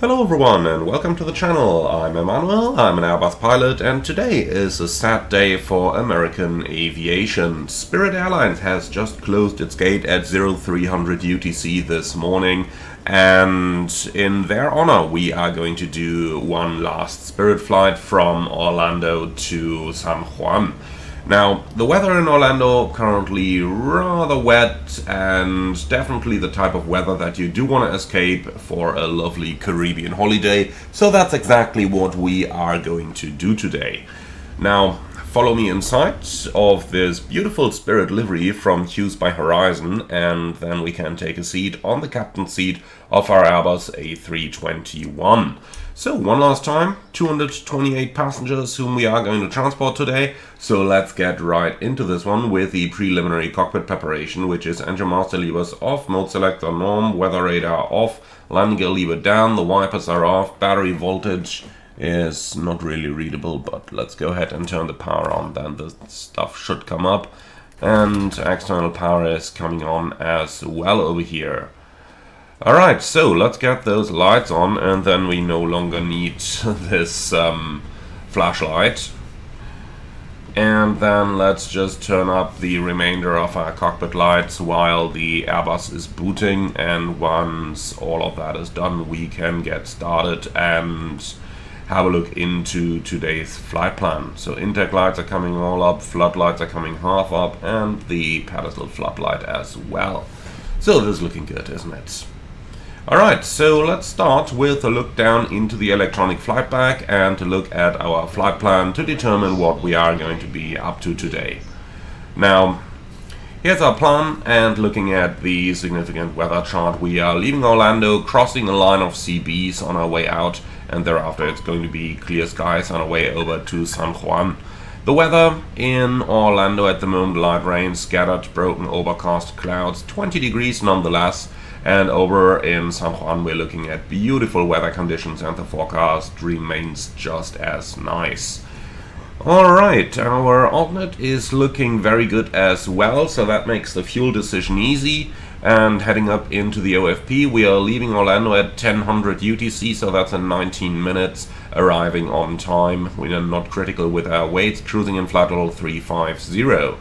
Hello everyone and welcome to the channel. I'm Emmanuel, I'm an Airbus pilot, and today is a sad day for American aviation. Spirit Airlines has just closed its gate at 0300 UTC this morning, and in their honor we are going to do one last Spirit flight from Orlando to San Juan. Now, the weather in Orlando currently rather wet, and definitely the type of weather that you do want to escape for a lovely Caribbean holiday, so that's exactly what we are going to do today. Now, follow me inside of this beautiful Spirit livery from Hughes by Horizon, and then we can take a seat on the captain's seat of our Airbus A321. So one last time, 228 passengers whom we are going to transport today. So let's get right into this one with the preliminary cockpit preparation, which is engine master levers off, mode selector norm, weather radar off, landing gear lever down, the wipers are off, battery voltage is not really readable, but let's go ahead and turn the power on, then the stuff should come up. And external power is coming on as well over here. Alright, so let's get those lights on, and then we no longer need this flashlight. And then let's just turn up the remainder of our cockpit lights while the Airbus is booting, and once all of that is done we can get started and have a look into today's flight plan. So intake lights are coming all up, floodlights are coming half up, and the pedestal floodlight as well. So this is looking good, isn't it? Alright, so let's start with a look down into the electronic flight bag and to look at our flight plan to determine what we are going to be up to today. Now, here's our plan, and looking at the significant weather chart, we are leaving Orlando, crossing a line of CBs on our way out, and thereafter it's going to be clear skies on our way over to San Juan. The weather in Orlando at the moment: light rain, scattered, broken, overcast clouds, 20 degrees nonetheless. And over in San Juan we're looking at beautiful weather conditions, and the forecast remains just as nice. Alright, our alternate is looking very good as well, so that makes the fuel decision easy. And heading up into the OFP, we are leaving Orlando at 1000 UTC, so that's in 19 minutes, arriving on time. We are not critical with our weights, cruising in flight level 350.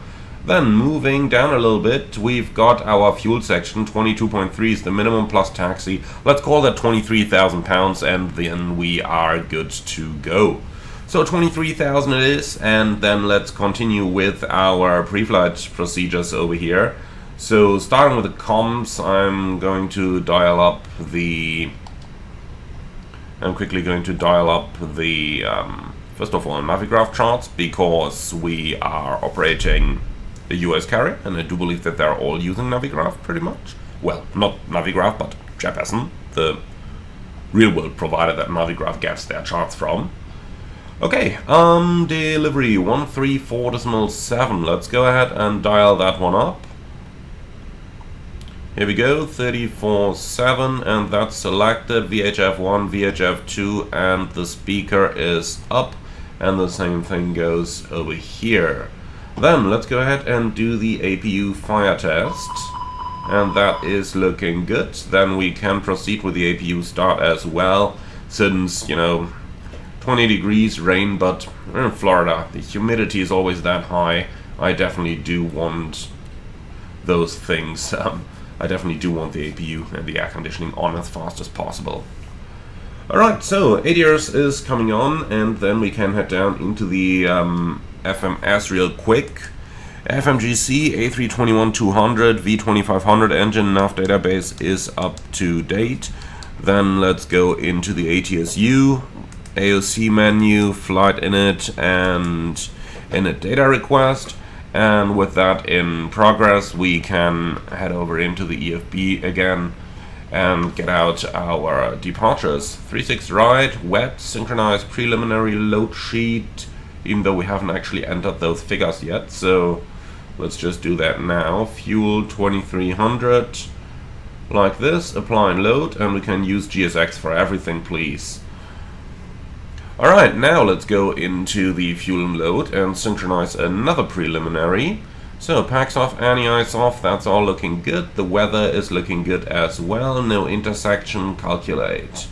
Then moving down a little bit, we've got our fuel section. 22.3 is the minimum plus taxi. Let's call that 23,000 pounds, and then we are good to go. So 23,000 it is, and then let's continue with our pre-flight procedures over here. So starting with the comms, I'm quickly going to dial up the first of all Navigraph charts, because we are operating a US carrier, and I do believe that they're all using Navigraph pretty much. Well, not Navigraph, but Jeppesen, the real-world provider that Navigraph gets their charts from. Okay, delivery 134.7. Let's go ahead and dial that one up. Here we go, 34.7, and that's selected, VHF 1, VHF 2, and the speaker is up, and the same thing goes over here. Then let's go ahead and do the APU fire test, and that is looking good. Then we can proceed with the APU start as well, since, 20 degrees, rain, but we're in Florida, the humidity is always that high. I definitely do want those things. I definitely do want the APU and the air conditioning on as fast as possible. Alright, so ADRs is coming on, and then we can head down into the FMS real quick. FMGC A321-200 V2500 engine nav database is up to date. Then let's go into the ATSU, AOC menu, flight init, and init data request. And with that in progress, we can head over into the EFB again and get out our departures. 36 right, wet, synchronized preliminary load sheet, even though we haven't actually entered those figures yet, so let's just do that now. Fuel 2300, like this, apply and load, and we can use GSX for everything, please. Alright, now let's go into the fuel and load and synchronize another preliminary. So packs off, anti-ice off, that's all looking good. The weather is looking good as well, no intersection, calculate.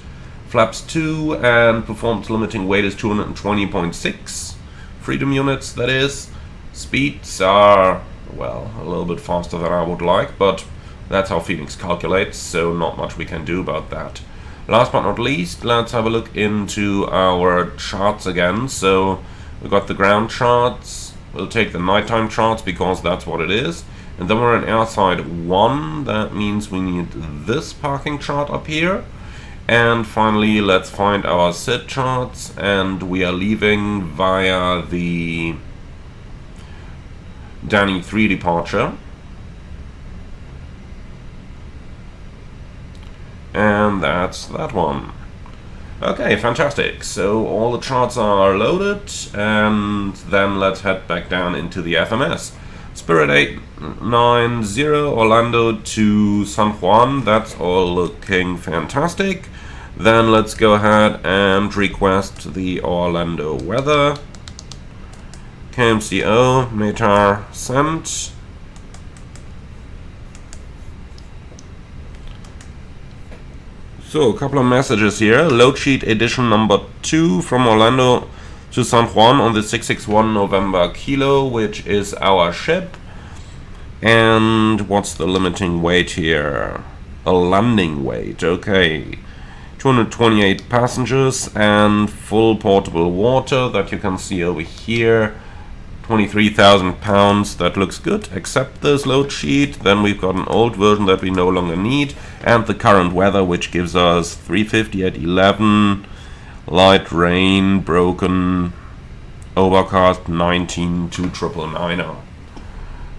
Flaps 2, and performance limiting weight is 220.6 freedom units, that is. Speeds are, well, a little bit faster than I would like, but that's how Phoenix calculates, so not much we can do about that. Last but not least, let's have a look into our charts again. So we got the ground charts, we'll take the nighttime charts because that's what it is. And then we're in airside 1, that means we need this parking chart up here. And finally, let's find our SID charts, and we are leaving via the Danny 3 departure. And that's that one. Okay, fantastic. So all the charts are loaded, and then let's head back down into the FMS. Spirit 890 Orlando to San Juan, that's all looking fantastic. Then let's go ahead and request the Orlando weather. KMCO, METAR sent. So, a couple of messages here. Load sheet edition number 2 from Orlando to San Juan on the 661 November Kilo, which is our ship. And what's the limiting weight here? A landing weight, okay. 228 passengers and full portable water that you can see over here. 23,000 pounds, that looks good. Accept this load sheet. Then we've got an old version that we no longer need, and the current weather, which gives us 350 at 11, light rain, broken, overcast 19, 2999er.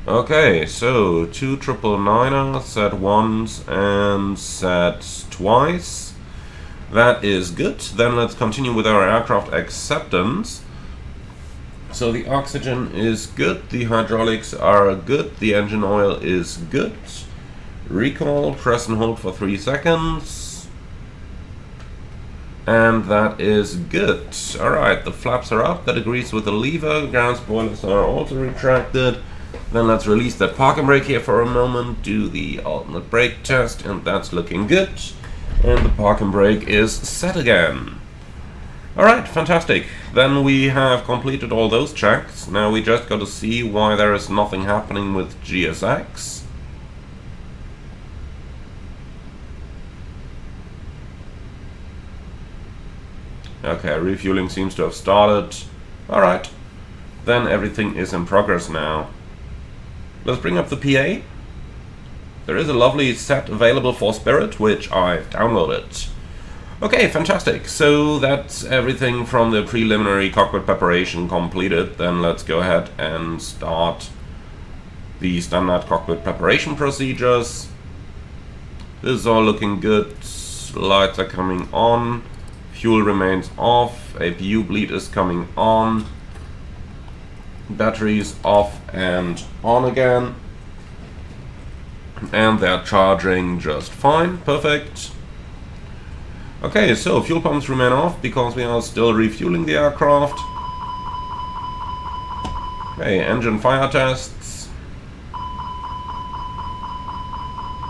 Okay, so 2999er, set once and set twice. That is good. Then let's continue with our aircraft acceptance. So the oxygen is good, the hydraulics are good, the engine oil is good. Recall, press and hold for 3 seconds. And that is good. Alright, the flaps are up, that agrees with the lever, ground spoilers are also retracted. Then let's release that parking brake here for a moment, do the alternate brake test, and that's looking good. And the parking brake is set again. Alright, fantastic. Then we have completed all those checks. Now we just got to see why there is nothing happening with GSX. Okay, refueling seems to have started. Alright, then everything is in progress now. Let's bring up the PA. There is a lovely set available for Spirit, which I've downloaded. Okay, fantastic. So that's everything from the preliminary cockpit preparation completed. Then let's go ahead and start the standard cockpit preparation procedures. This is all looking good. Lights are coming on. Fuel remains off. APU bleed is coming on. Batteries off and on again. And they're charging just fine. Perfect. Okay, so fuel pumps remain off because we are still refueling the aircraft. Okay, engine fire tests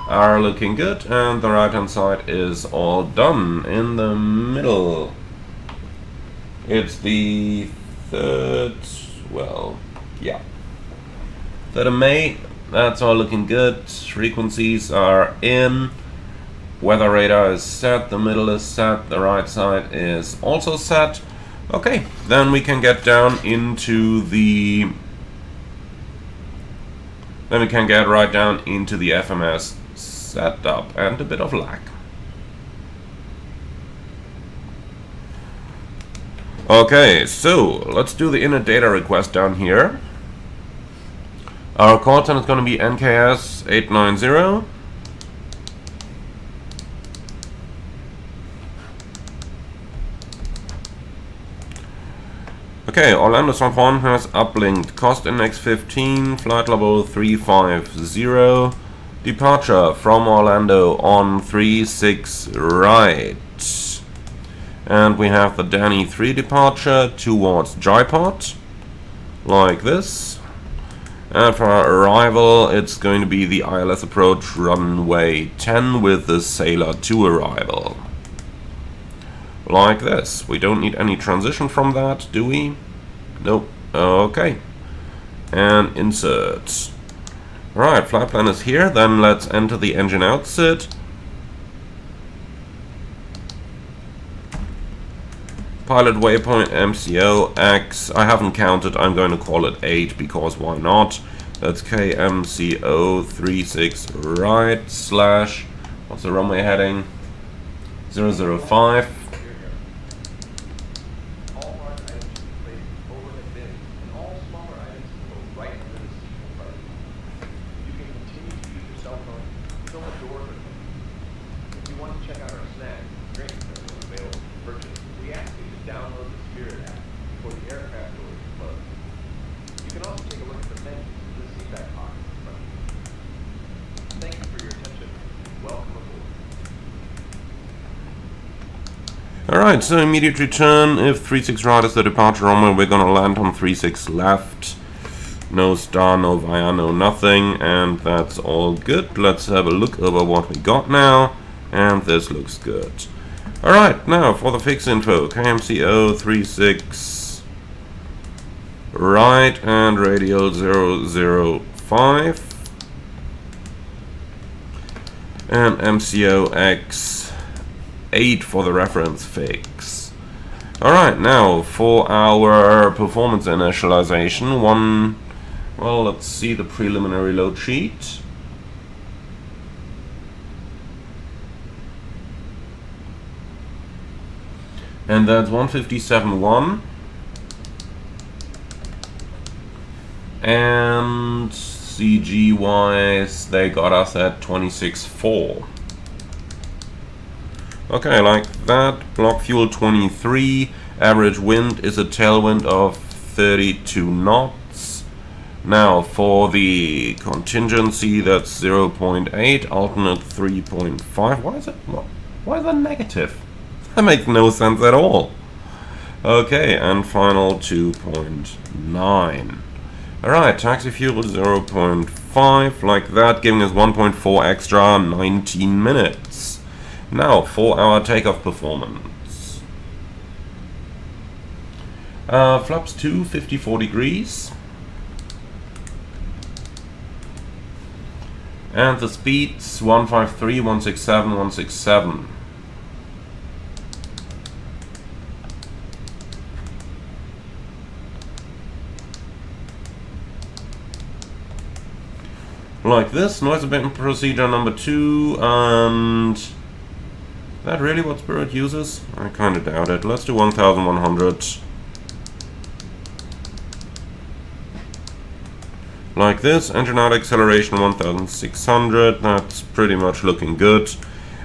are looking good, and the right hand side is all done. In the middle, it's the 3rd, well, yeah, 3rd of May. That's all looking good. Frequencies are in. Weather radar is set, the middle is set, the right side is also set. Okay, then we can get down into the... Then we can get right down into the FMS setup and a bit of lag. Okay, so let's do the inner data request down here. Our coordinate is going to be NKS 890. Okay, Orlando San Juan has uplinked cost index 15, flight level 350, departure from Orlando on 36 right. And we have the Danny 3 departure towards Jaipot, like this. And for our arrival, it's going to be the ILS approach runway 10 with the Sailor 2 arrival. like this. We don't need any transition from that, do we? Nope. Okay. And insert. Alright, flight plan is here. Then let's enter the engine outset. Pilot waypoint MCO X. I haven't counted. I'm going to call it 8 because why not? That's KMCO 36 right slash. What's the runway heading? 005. Alright, so immediate return. If 36 right is the departure runway, we're gonna land on 36 left. No star, no via, no nothing, and that's all good. Let's have a look over what we got now, and this looks good. Alright, now for the fix info. KMCO 36 right and radial 005 and MCO X 8 for the reference fix. Alright, now for our performance initialization, well, let's see the preliminary load sheet. And that's 157.1. And CG wise, they got us at 26.4. Okay, like that. Block fuel 23. Average wind is a tailwind of 32 knots. Now for the contingency, that's 0.8. Alternate 3.5. Why is that negative? That makes no sense at all. Okay, and final 2.9. Alright, taxi fuel 0.5, like that, giving us 1.4 extra, 19 minutes. Now, for our takeoff performance. Flaps 2, 54 degrees. And the speeds 153, 167, 167. Like this, noise abatement procedure number 2, and is that really what Spirit uses? I kinda doubt it. Let's do 1100. Like this, engine out acceleration 1600, that's pretty much looking good.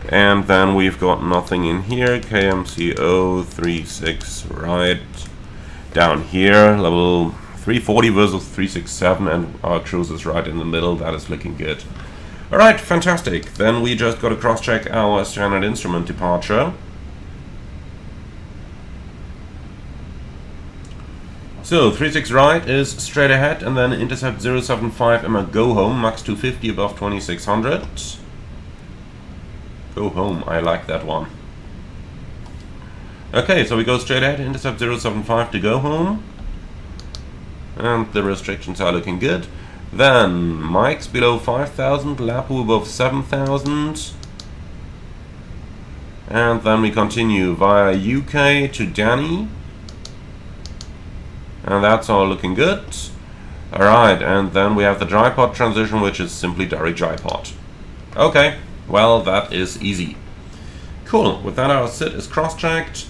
And then we've got nothing in here, KMCO 36 right down here, level 340 versus 367, and our cruise is right in the middle. That is looking good. Alright, fantastic. Then we just got to cross-check our standard instrument departure. So, 36 right is straight ahead, and then intercept 075 and a go home, max 250 above 2600. Go home, I like that one. Okay, so we go straight ahead, intercept 075 to go home. And the restrictions are looking good. Then mics below 5000, LAPU above 7000. And then we continue via UK to Danny. And that's all looking good. Alright, and then we have the dry pod transition, which is simply direct dry pod. Okay, well, that is easy. Cool, with that our sit is cross-checked.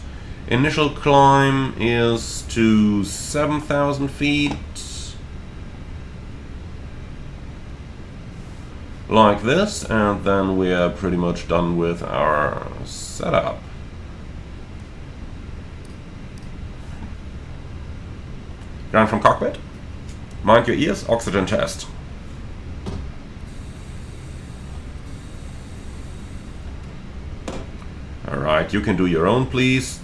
Initial climb is to 7,000 feet. Like this, and then we are pretty much done with our setup. Ground from cockpit. Mind your ears, oxygen test. Alright, you can do your own, please.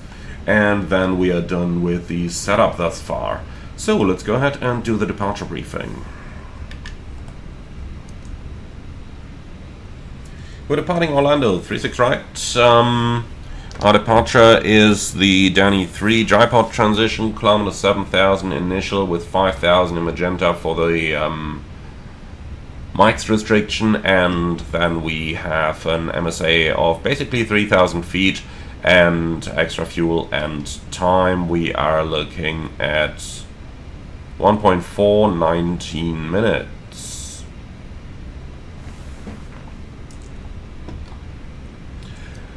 And then we are done with the setup thus far. So let's go ahead and do the departure briefing. We're departing Orlando, 36 right. Our departure is the Danny 3 Tripod transition, kilometer 7,000 initial with 5,000 in magenta for the mix restriction, and then we have an MSA of basically 3,000 feet and extra fuel and time. We are looking at 1.419 minutes.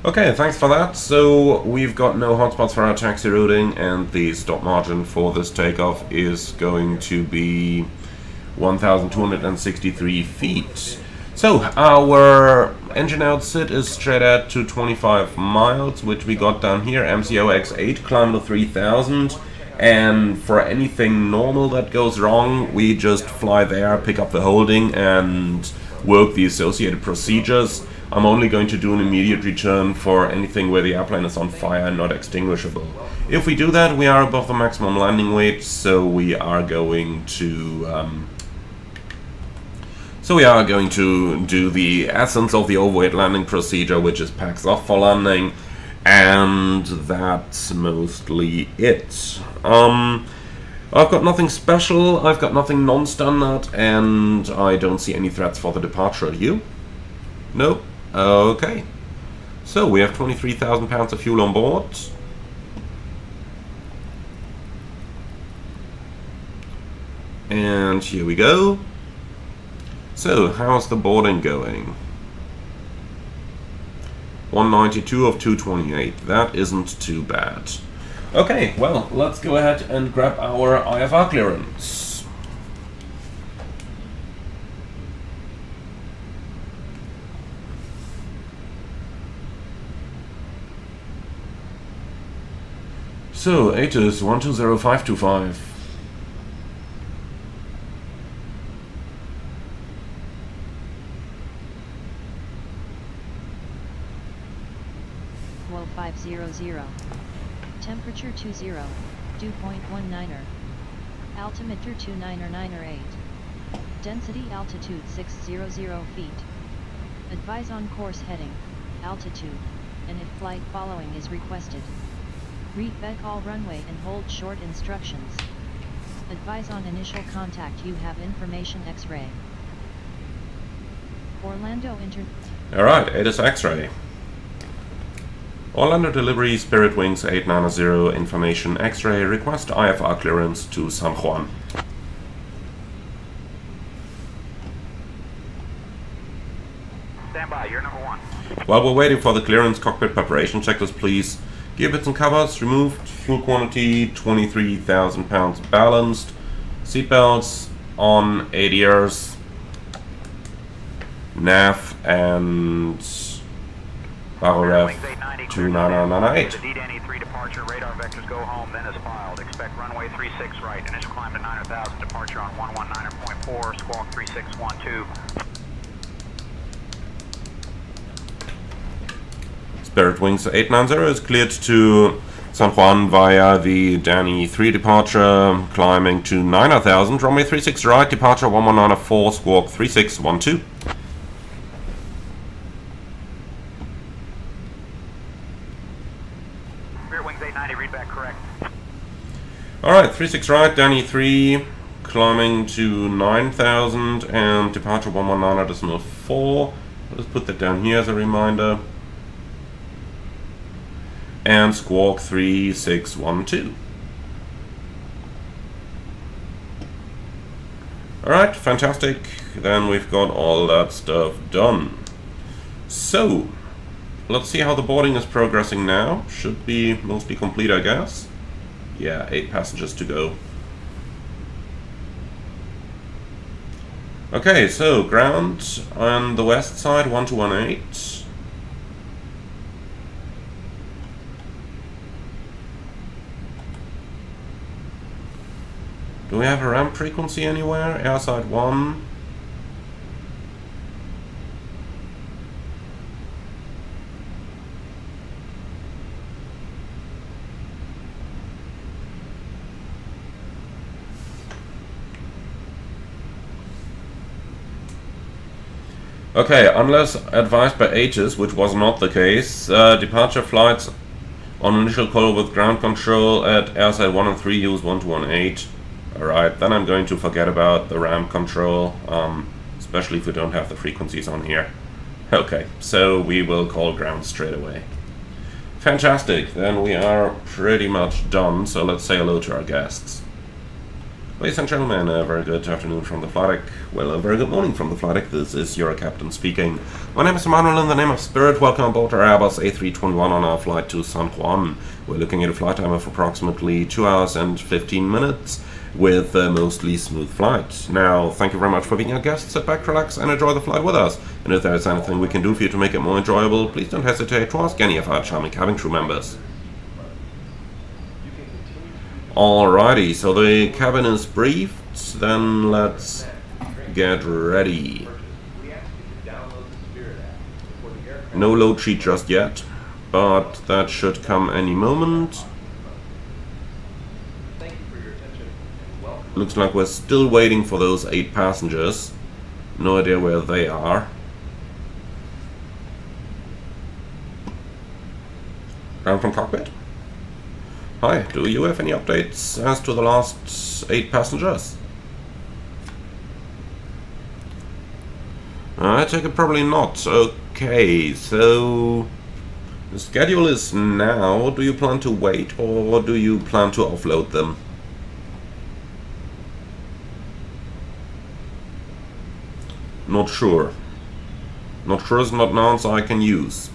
Okay, thanks for that. So we've got no hotspots for our taxi routing, and the stop margin for this takeoff is going to be 1,263 feet. So our engine outset is straight at 225 miles, which we got down here, MCO X8, kilometer 3,000. And for anything normal that goes wrong, we just fly there, pick up the holding, and work the associated procedures. I'm only going to do an immediate return for anything where the airplane is on fire and not extinguishable. If we do that, we are above the maximum landing weight, so we are going to do the essence of the overweight landing procedure, which is packs off for landing. And that's mostly it. I've got nothing special, I've got nothing non-standard, and I don't see any threats for the departure. You? Nope. Okay. So we have 23,000 pounds of fuel on board. And here we go. So, how's the boarding going? 192 of 228. That isn't too bad. Okay, well, let's go ahead and grab our IFR clearance. So, Atus 120525. Whoa 500. Temperature 20, dew point 19er. Altimeter 299er 8. Density altitude 600 feet. Advise on course heading, altitude, and if flight following is requested. Read back all runway and hold short instructions. Advise on initial contact, you have information X-ray. Orlando Alright, Atus X-ray. Orlando delivery, Spirit Wings 890, information X-ray, request IFR clearance to San Juan. Stand by, you're number 1. While we're waiting for the clearance, cockpit preparation checklist please. Gear bits and covers removed, fuel quantity 23,000 pounds balanced, seatbelts on 8 years, nav and barrel ref 2998. The D-Danny 3 departure, radar vectors go home, then as filed. Expect runway 36 right, initial climb to 9,000, departure on 119.4, squawk 3612. Spirit Wings 890 is cleared to San Juan via the Danny 3 departure, climbing to 9,000, runway 36 right, departure 1194, squawk 3612. Spirit Wings 890, read back correct. Alright, 36 right, Danny 3, climbing to 9,000 and departure 119.4. Let's put that down here as a reminder. And squawk 3612. Alright, fantastic. Then we've got all that stuff done. So, let's see how the boarding is progressing now. Should be mostly complete, I guess. Yeah, 8 passengers to go. Okay, so ground on the west side, 1218. Do we have a ramp frequency anywhere? Airside 1. Okay, unless advised by Aegis, which was not the case, departure flights On initial call with ground control at airside 1 and 3, use 1218. Alright, then I'm going to forget about the ramp control, especially if we don't have the frequencies on here. Okay, so we will call ground straight away. Fantastic, then we are pretty much done, so let's say hello to our guests. Ladies and gentlemen, a very good afternoon from the flight deck. Well, a very good morning from the flight deck. This is your captain speaking. My name is Emmanuel in the name of Spirit. Welcome aboard our Airbus A321 on our flight to San Juan. We're looking at a flight time of approximately 2 hours and 15 minutes with a mostly smooth flight. Now, thank you very much for being our guest. Sit back, relax, and enjoy the flight with us. And if there is anything we can do for you to make it more enjoyable, please don't hesitate to ask any of our charming cabin crew members. Alrighty, so the cabin is briefed, then let's get ready. No load sheet just yet, but that should come any moment. Looks like we're still waiting for those 8 passengers. No idea where they are. Ground from cockpit? Hi, do you have any updates as to the last 8 passengers? I take it probably not. Okay, so the schedule is now. Do you plan to wait or do you plan to offload them? Not sure. Not sure is not an answer I can use.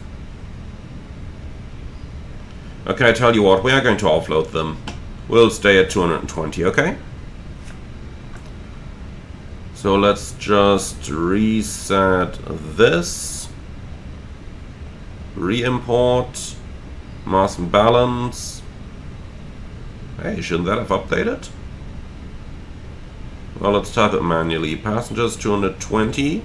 Okay, I tell you what, we are going to offload them. We'll stay at 220, okay? So let's just reset this. Re-import. Mass and balance. Hey, shouldn't that have updated? Well, let's type it manually. Passengers 220.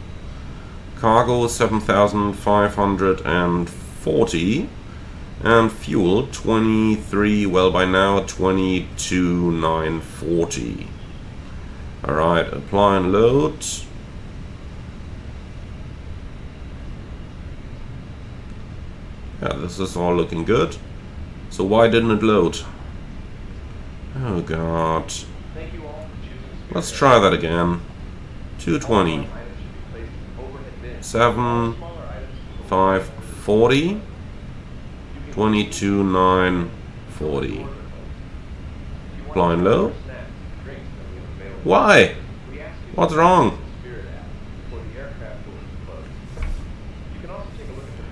Cargo 7,540. And fuel 23, well by now 22,940. Alright, apply and load. Yeah, this is all looking good. So why didn't it load? Oh god. Let's try that again. 220. 7,540. 22,940. Blind low? Why? What's wrong?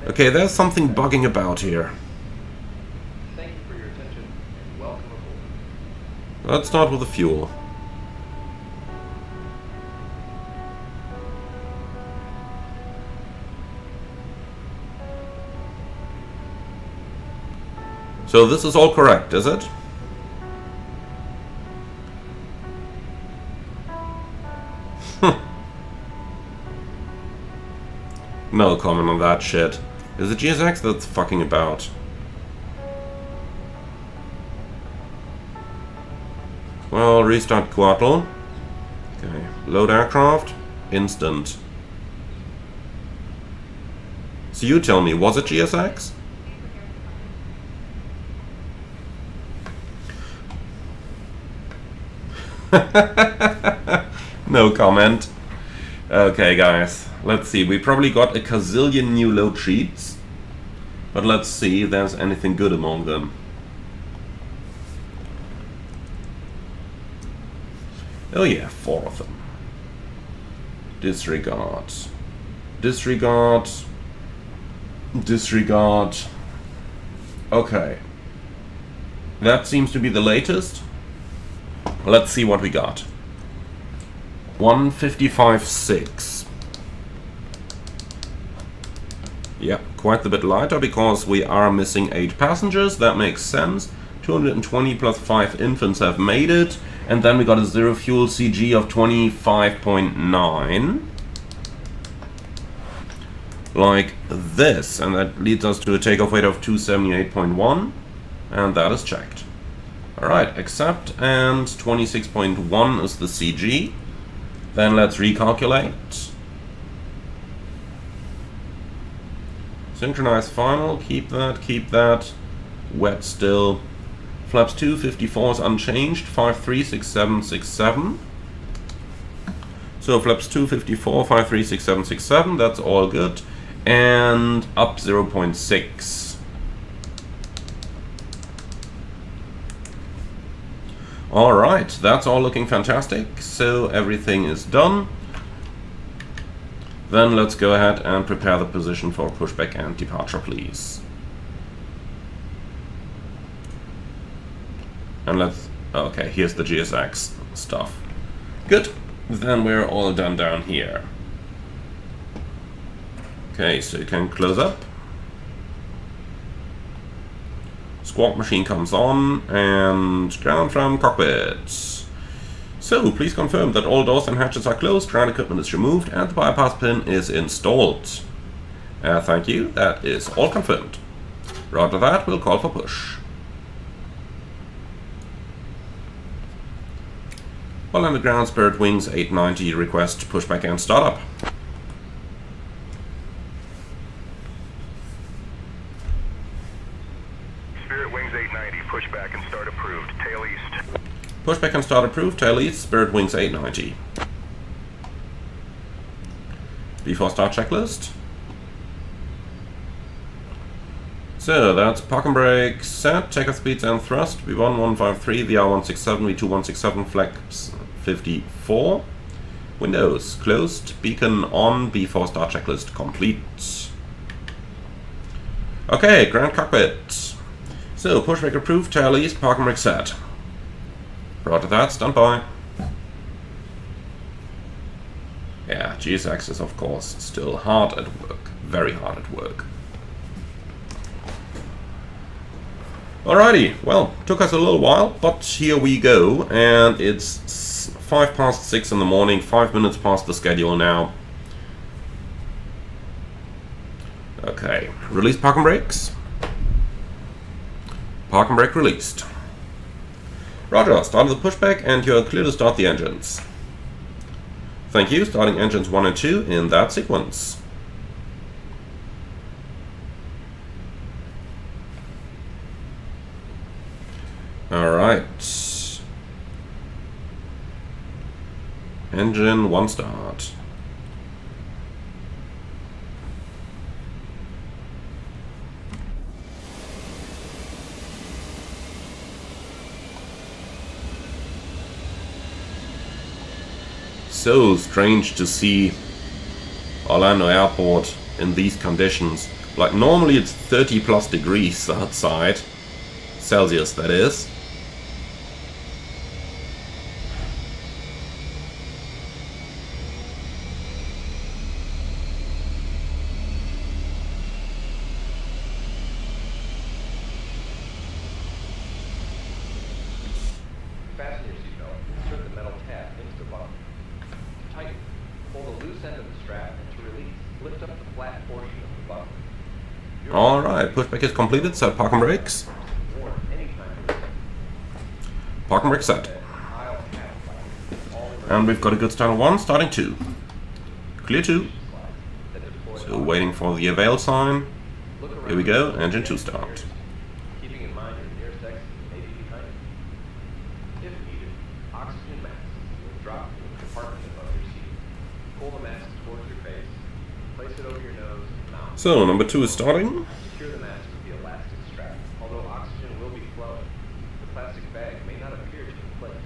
Okay, there's something bugging about here. Let's start with the fuel. So this is all correct, is it? No comment on that shit. Is it GSX that's fucking about? Well, restart Throttle. Okay, load aircraft. Instant. So you tell me, was it GSX? No comment. Okay, guys, let's see. We probably got a gazillion new load sheets, but let's see if there's anything good among them. Oh yeah, 4 of them. Disregard. Disregard. Disregard. Okay. That seems to be the latest. Let's see what we got. 155.6. Yeah, quite a bit lighter because we are missing 8 passengers. That makes sense. 220 plus 5 infants have made it. And then we got a zero fuel CG of 25.9. Like this. And that leads us to a takeoff weight of 278.1. And that is checked. Alright, accept, and 26.1 is the CG. Then let's recalculate. Synchronize final, keep that. wet still. Flaps 254 is unchanged, 536767. So flaps 254, 536767, that's all good. And up 0.6. Alright, that's all looking fantastic. So everything is done. Then let's go ahead and prepare the position for pushback and departure, please. And let's... okay, here's the GSX stuff. Good. Then we're all done down here. Okay, so you can close up. Squawk machine comes on, and ground from cockpit. So, please confirm that all doors and hatches are closed, ground equipment is removed, and the bypass pin is installed. Thank you, that is all confirmed. Roger that, we'll call for push. Well, on the ground, Spirit Wings 890 request pushback and startup. Spirit Wings 890, pushback and start approved, tail east. Pushback and start approved, tail east, Spirit Wings 890. Before start checklist. So that's park and brake set, takeoff speeds and thrust, V1 153, VR 167, V2 167, flaps 54. Windows closed, beacon on, before start checklist complete. Okay, ground cockpit. So pushback approved, tail east, park and brake set. Roger that, stand by. Yeah, GSX is of course still hard at work, very hard at work. Alrighty, well, took us a little while, but here we go, and it's 6:05 in the morning, 5 minutes past the schedule now. Okay, release park and brakes. Park and brake released. Roger, start the pushback and you're clear to start the engines. Thank you, starting engines 1 and 2 in that sequence. Alright. Engine 1 start. So strange to see Orlando Airport in these conditions. Like normally it's 30 plus degrees outside, Celsius that is. Fasten your seatbelt, insert the metal tab into the bottom. To tighten, hold the loose end of the strap, and to release, lift up the flat portion of the bottom. Alright, pushback is completed, set park and brakes. Park and brake set. And we've got a good start on 1, starting 2. Clear 2. So waiting for the avail sign. Here we go, engine 2 start. Keeping in mind your nearest exit may be behind you. If needed, oxygen masks will drop from the compartment above your seat. Pull the mask towards your face. Place it over your nose and mouth. So number 2 is starting. Secure the mask with the elastic strap. Although oxygen will be flowing, the plastic bag may not appear to inflate.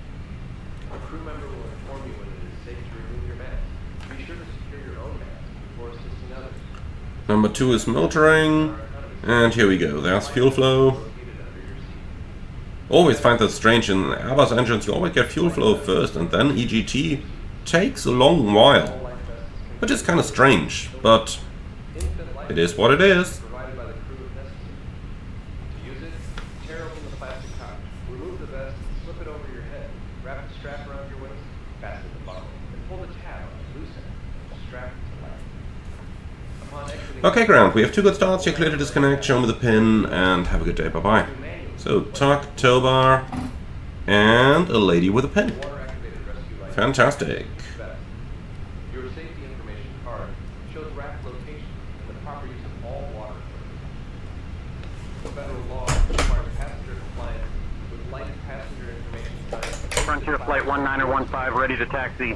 A crew member will inform you when it is safe to remove your mask. Be sure to secure your own mask before assisting others. Number 2 is motoring. And here we go, there's fuel flow. Always find that strange, in Airbus engines you always get fuel flow first and then EGT takes a long while. Which is kind of strange, but it is what it is. Provided by the crew if necessary. To use it, tear open the plastic pouch, remove the vest, slip it over your head, wrap the strap around your waist, fasten the buckle, and pull the tab on the loose end, strap to life. Upon exiting Okay, ground, we have 2 good starts, you're clear to disconnect, show me the pin, and have a good day, bye-bye. So, tuck, tow bar, and a lady with a pin. water-activated rescue light. Fantastic. Vest. Your safety information card shows raft location and the proper use of all water equipment. Federal law requires Flight 1915, ready to taxi.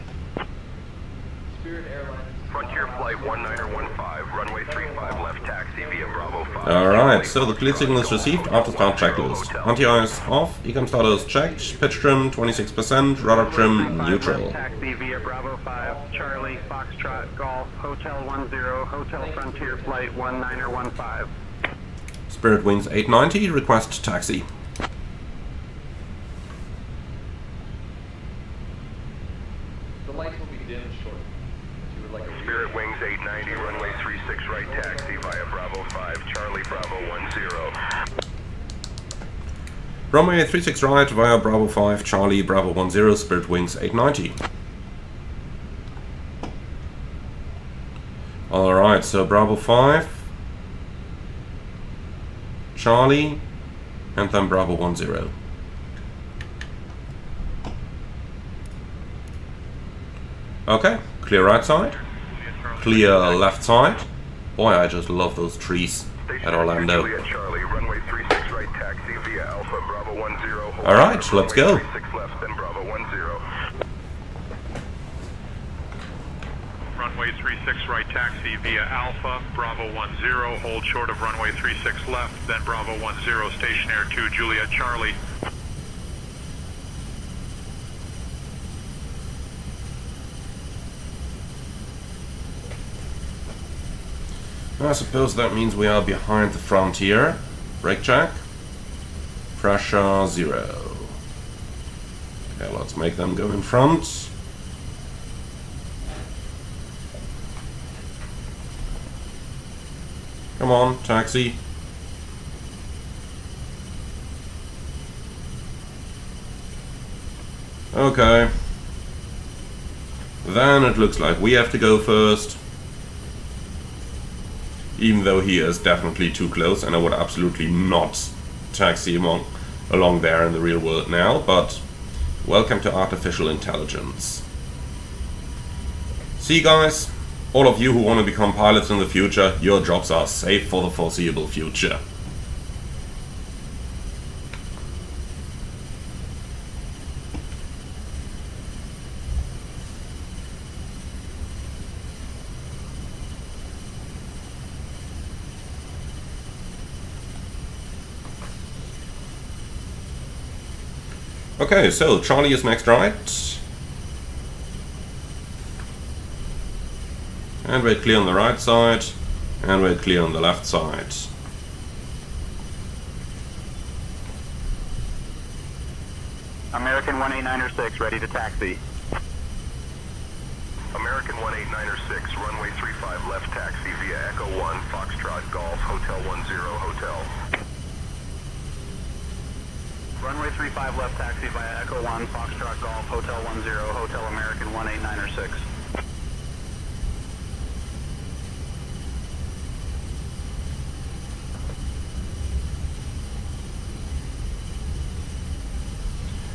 Spirit Airlines. Frontier Flight 1915, runway 35 left taxi via Bravo 5. Alright, so the clear signal is received after start checklist. Anti-ice off, econ starters checked, pitch trim 26%, rudder trim neutral. Taxi via Bravo 5, Charlie, Foxtrot, Golf, Hotel 10, Hotel Frontier Flight 1915. Spirit Wings 890, request taxi. The lights will be dimmed shortly. If you would like a Spirit Wings 890, runway 36 right taxi via Bravo 5, Charlie Bravo 10. Runway 36 right via Bravo 5, Charlie Bravo 10, Spirit Wings 890. Alright, so Bravo 5, Charlie, and then Bravo 10. Okay, clear right side, clear left side. Boy, I just love those trees at Orlando. Charlie, runway 36 right taxi via Alpha Bravo 10. Alright, let's go. 36 left, then Bravo 10. Runway 36 right taxi via Alpha, Bravo 10, hold short of runway 36 left, then Bravo 10, station air 2, Juliet Charlie. I suppose that means we are behind the frontier. Brake check. Pressure 0. Okay, let's make them go in front. Come on, taxi. Okay. Then it looks like we have to go first. Even though he is definitely too close, and I would absolutely not taxi him along there in the real world now, but welcome to artificial intelligence. See guys, all of you who want to become pilots in the future, your jobs are safe for the foreseeable future. Okay, so Charlie is next right. And we're clear on the right side. And we're clear on the left side. American 18906, ready to taxi. American 18906, runway 35 left taxi via Echo 1, Foxtrot Golf, Hotel 10, Hotel. Runway 35 left taxi via Echo 1, Foxtrot Golf, Hotel 10, Hotel American 18906.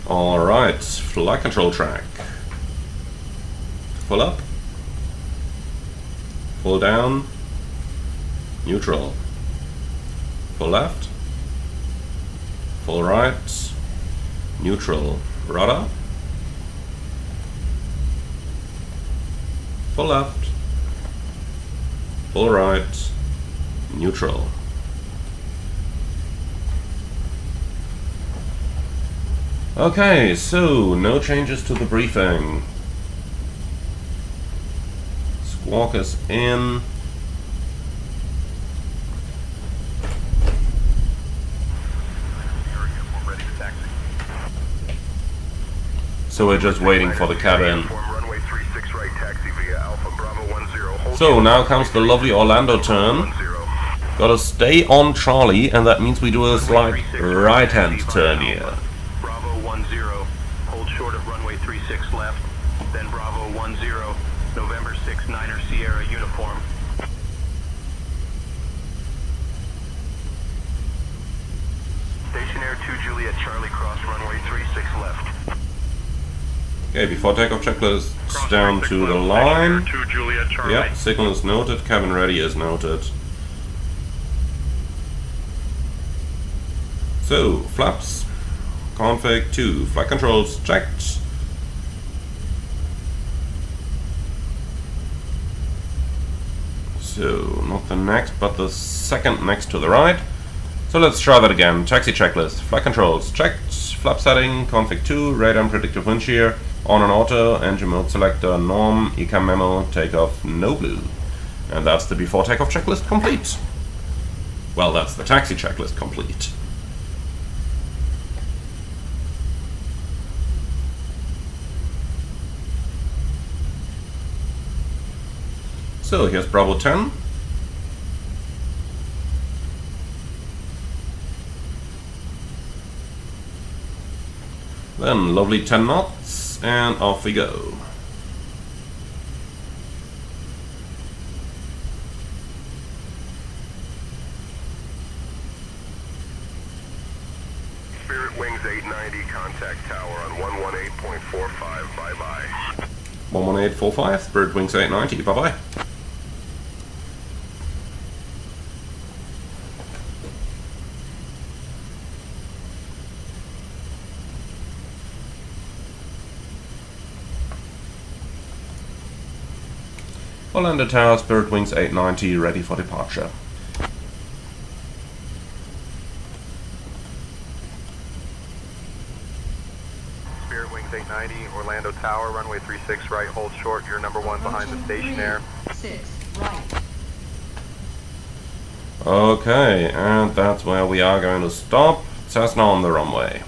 Alright, flight control track. Pull up. Pull down. Neutral. Pull left. Pull right. Neutral. Rudder. Pull left. Pull right. Neutral. Okay, so no changes to the briefing. Squawk is in. So we're just waiting for the cabin. So now comes the lovely Orlando turn. Gotta stay on Charlie, and that means we do a slight right-hand turn here. Bravo 10, hold short of runway 36 left, then Bravo 10, November 6 9er Sierra uniform. Station Air 2 Juliet Charlie cross runway 36 left. Okay, before takeoff checklist down to the line. Yeah, signal is noted, cabin ready is noted. So, flaps, config 2, flight controls checked, So, not the next, but the second next to the right. So let's try that again. Taxi checklist. Flight controls. Checked. Flap setting. Config 2. Radar and predictive wind shear. On and auto. Engine mode selector. Norm. ECAM memo. Takeoff. No blue. And that's the before takeoff checklist complete. Well, that's the taxi checklist complete. So here's Bravo 10. Then lovely 10 knots, and off we go. Spirit Wings 890, contact tower on 118.45, bye-bye. 11845, Spirit Wings 890, bye-bye. Orlando Tower, Spirit Wings 890, ready for departure. Spirit Wings 890, Orlando Tower, runway 36 right, hold short, you're number 1 behind the stationaire. 6 right. Okay, and that's where we are going to stop. Cessna on the runway.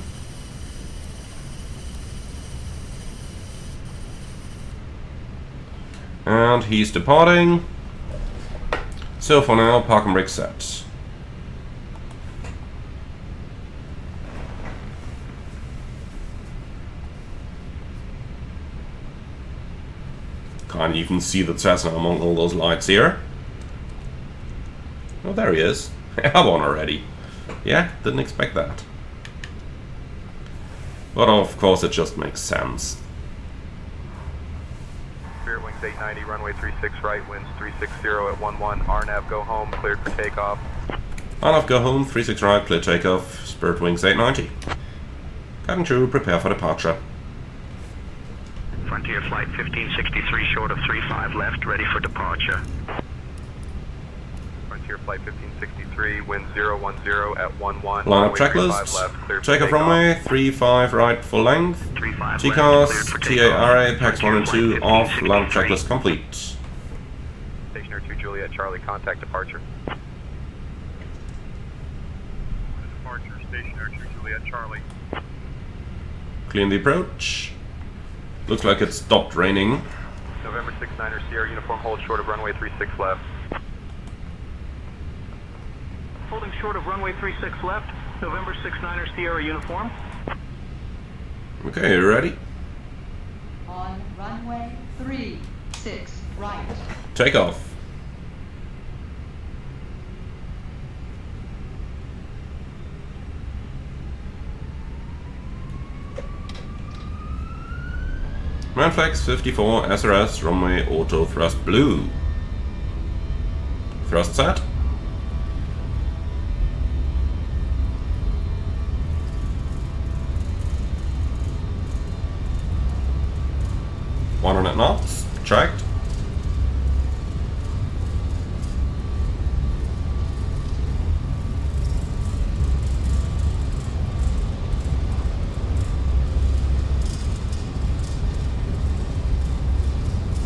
And he's departing. So for now, park and brake set. Can't even see the Cessna among all those lights here. Oh, there he is. Airborne already. Yeah, didn't expect that. But of course it just makes sense. Spirit Wings 890, runway 36 right, winds 360 at 11, RNAV go home, cleared for takeoff. RNAV go home, 36 right, clear takeoff, Spirit Wings 890. Cabin crew, prepare for departure. Frontier Flight 1563, short of 35 left, ready for departure. Frontier Flight 1563, wind 010 at 11. Line up checklist. Takeoff runway 35 right full length. 35 TCAS, left, cleared for takeoff. TARA, PAX 1 and 2 Flight off. Line up 1563. checklist complete. Stationaire 2 Juliet Charlie, contact departure. Departure, stationary 2 Juliet Charlie. Clean the approach. Looks like it stopped raining. November 69er Sierra uniform, hold short of runway 36 left. Holding short of runway 36 left, November 69er Sierra uniform. Okay, you ready? On runway 36 right. Takeoff. Manflex 54 SRS runway auto thrust blue. Thrust set. .100 knots, checked.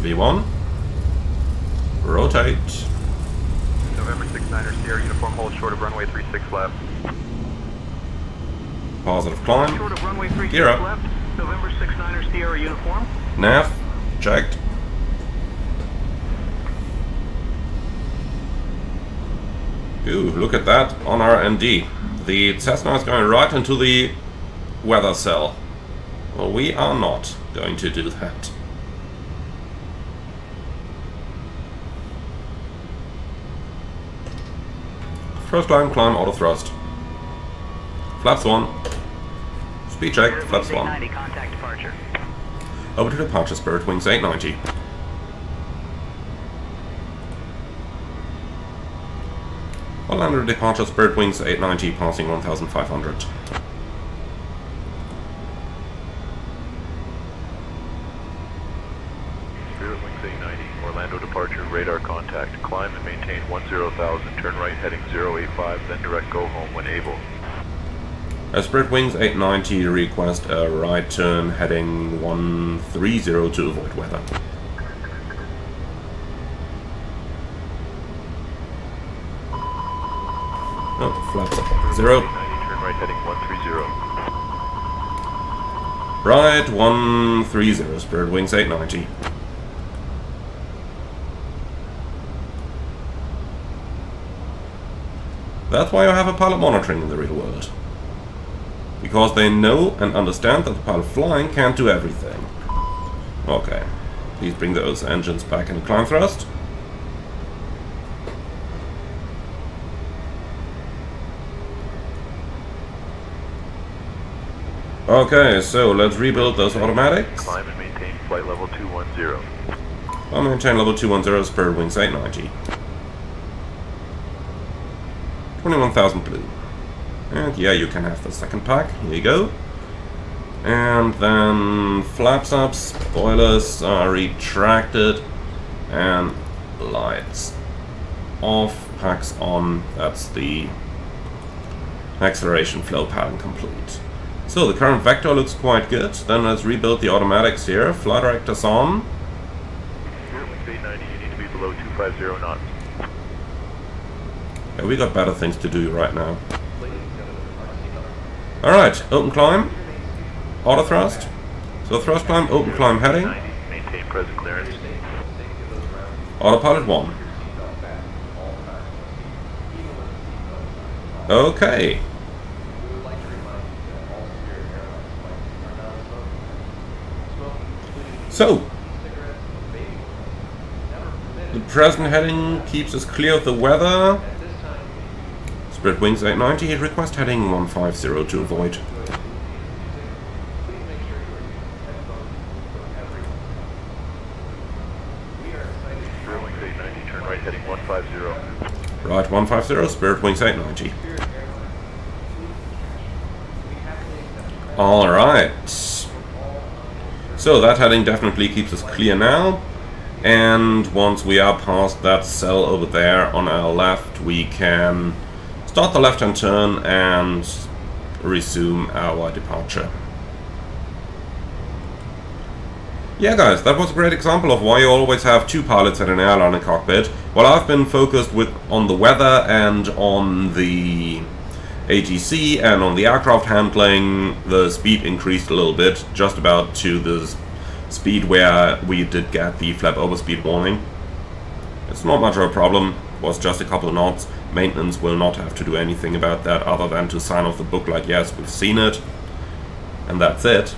V1. Rotate. November 69er Sierra uniform, hold short of runway 36 left. Positive climb. Short of runway 36 Gear up. left, November 69er Sierra uniform. Nav. Checked. Ooh, look at that on our ND. The Cessna is going right into the weather cell. Well, we are not going to do that. First climb, auto thrust. Flaps 1. Speed check, flaps 1. 890, contact departure. Over to departure, Spirit Wings 890. Orlando departure, Spirit Wings 890, passing 1,500. Spirit Wings 890, Orlando departure, radar contact. Climb and maintain 10,000, turn right heading 085, then direct go home when able. Spirit Wings 890, request a right turn heading 130 to avoid weather. Oh, flaps up. 0. 90, turn right heading 130. Right, 130, Spirit Wings 890. That's why you have a pilot monitoring in the real world. Because they know and understand that the pilot flying can't do everything. Okay, please bring those engines back in climb thrust. Okay, so let's rebuild those automatics. Climb and maintain flight level 210. I'll maintain level 210, Spirit Wings 890. 21,000 blue. And yeah, you can have the second pack. Here you go. And then flaps up, spoilers are retracted, and lights off, packs on. That's the acceleration flow pattern complete. So the current vector looks quite good. Then let's rebuild the automatics here. Flight directors on. Spirit Wings 890, you need to be below 250 knots. Yeah, we got better things to do right now. Alright, open climb. Auto thrust. So thrust climb, open climb heading. 90, maintain present clearance. Autopilot 1. Okay. So, the present heading keeps us clear of the weather. Spirit Wings 890, request heading 150 to avoid. Spirit Wings 890, turn right heading 150. Right, 150, Spirit Wings 890. Alright. So that heading definitely keeps us clear now. And once we are past that cell over there on our left, we can start the left-hand turn and resume our departure. Yeah guys, that was a great example of why you always have two pilots in an airline cockpit. Well, I've been focused on the weather and on the ATC and on the aircraft handling. The speed increased a little bit, just about to the speed where we did get the flap over speed warning. It's not much of a problem, it was just a couple of knots. Maintenance will not have to do anything about that other than to sign off the book like, yes, we've seen it, and that's it.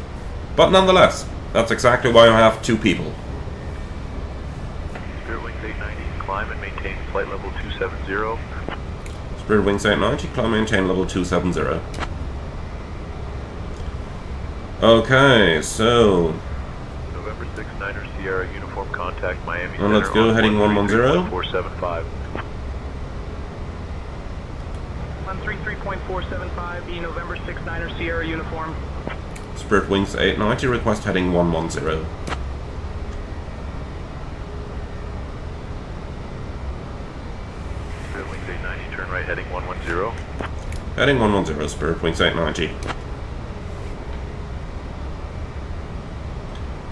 But nonetheless, that's exactly why I have two people. Spirit Wings 890, climb and maintain flight level 270. Spirit Wings 890, climb maintain level 270. Okay, so November 6 9er Sierra uniform contact Miami and let's go heading 110. 475. 133.475, E November 6 9er Sierra uniform. Spirit Wings 890, request heading 110. Spirit Wings 890, turn right heading 110. Heading 110, Spirit Wings 890.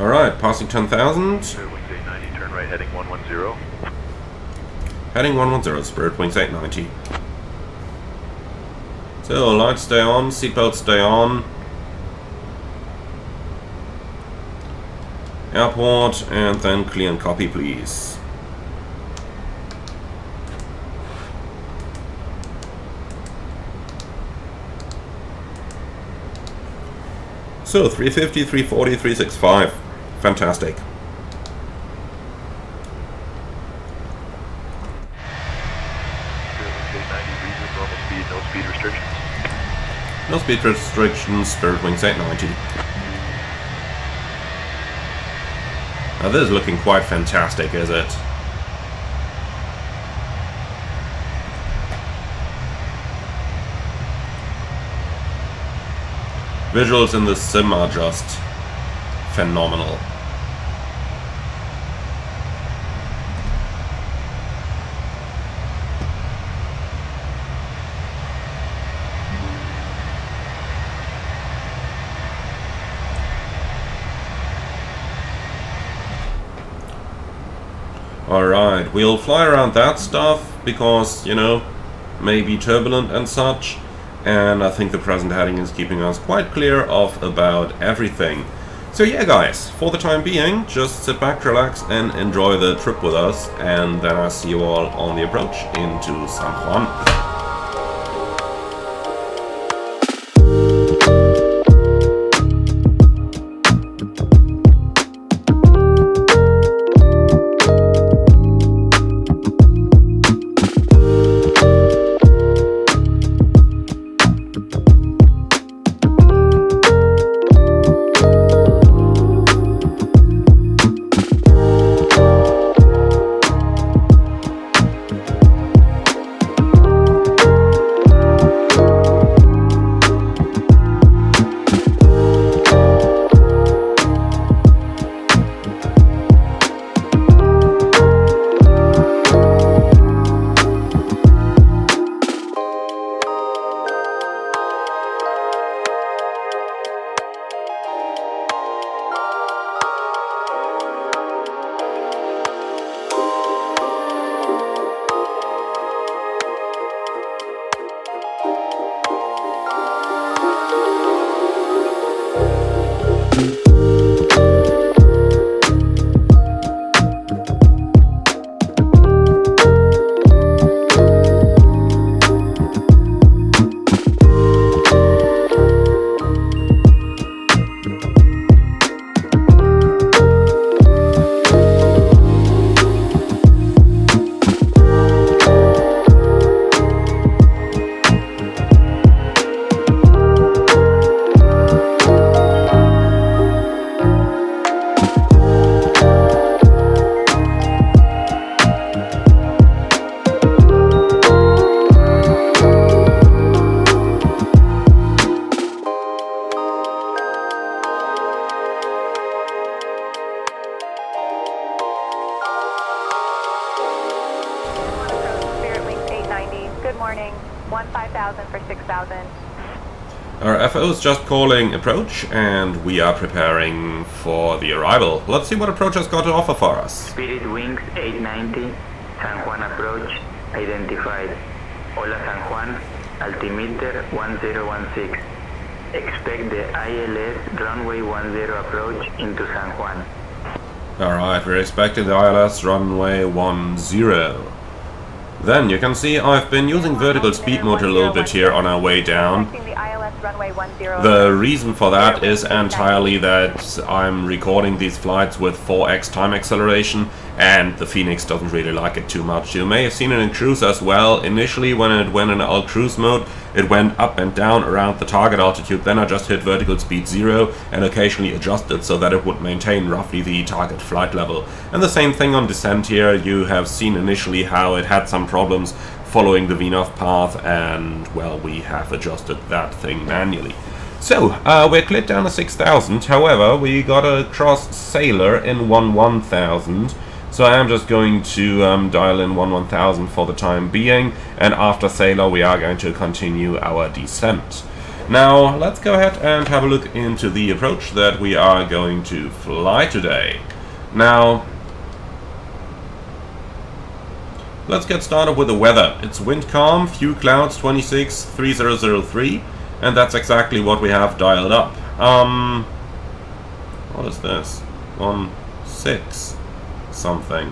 Alright, passing 10,000. Spirit Wings 890, turn right heading 110. Heading 110, Spirit Wings 890. So, lights stay on, seatbelts stay on. Airport, and then clear and copy, please. So, 350, 340, 365. Fantastic. Spirit Wings 890, resume normal speed, no speed restrictions. No speed restrictions, Spirit Wings 890. Now this is looking quite fantastic, is it? Visuals in the sim are just phenomenal. Alright, we'll fly around that stuff because, you know, maybe turbulent and such. And I think the present heading is keeping us quite clear of about everything. So yeah guys, for the time being, just sit back, relax and enjoy the trip with us, and then I'll see you all on the approach into San Juan. morning, 15,000 for 6,000. Our FO is just calling approach, and we are preparing for the arrival. Let's see what approach has got to offer for us. Spirit Wings 890, San Juan approach identified. Hola San Juan, altimeter 1016. Expect the ILS runway 10 approach into San Juan. Alright, we're expecting the ILS runway 10. Then you can see I've been using vertical speed mode a little bit here on our way down. The reason for that is entirely that I'm recording these flights with 4x time acceleration, and the Phoenix doesn't really like it too much. You may have seen it in cruise as well. Initially when it went in all cruise mode, it went up and down around the target altitude. Then I just hit vertical speed 0 and occasionally adjusted so that it would maintain roughly the target flight level. And the same thing on descent here. You have seen initially how it had some problems following the VNAV path, and well, we have adjusted that thing manually. So, we're cleared down to 6,000, however, we got a cross Sailor in 11,000, so I am just going to dial in 11,000 for the time being, and after Sailor we are going to continue our descent. Now, let's go ahead and have a look into the approach that we are going to fly today. Now, let's get started with the weather. It's wind calm, few clouds, 26, 3003, and that's exactly what we have dialed up. What is this? 16 something.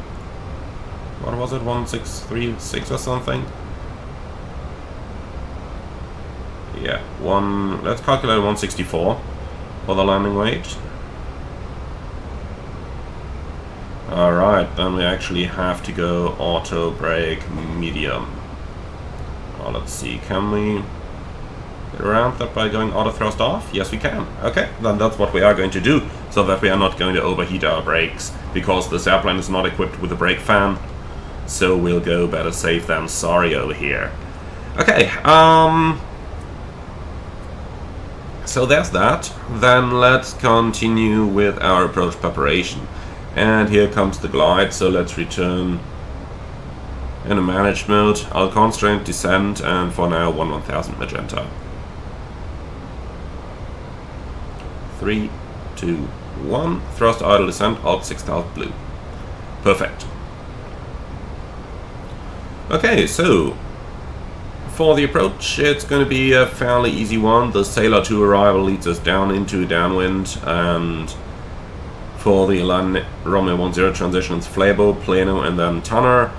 What was it? 1636 or something? Yeah, let's calculate 164 for the landing weight. Alright, then we actually have to go auto brake medium. Well, let's see, can we get around that by going auto thrust off? Yes, we can. Okay, then that's what we are going to do, so that we are not going to overheat our brakes, because this airplane is not equipped with a brake fan. So we'll go better safe than sorry over here. Okay, so there's that. Then let's continue with our approach preparation. And here comes the glide, so let's return in a managed mode. I'll constraint descent, and for now 1000 magenta. 3, 2, 1. Thrust idle descent, alt 6000 blue. Perfect. Okay, so for the approach, it's going to be a fairly easy one. The Sailor 2 arrival leads us down into downwind, and for the Romeo 10 transitions, Flabo, Plano, and then Tunner.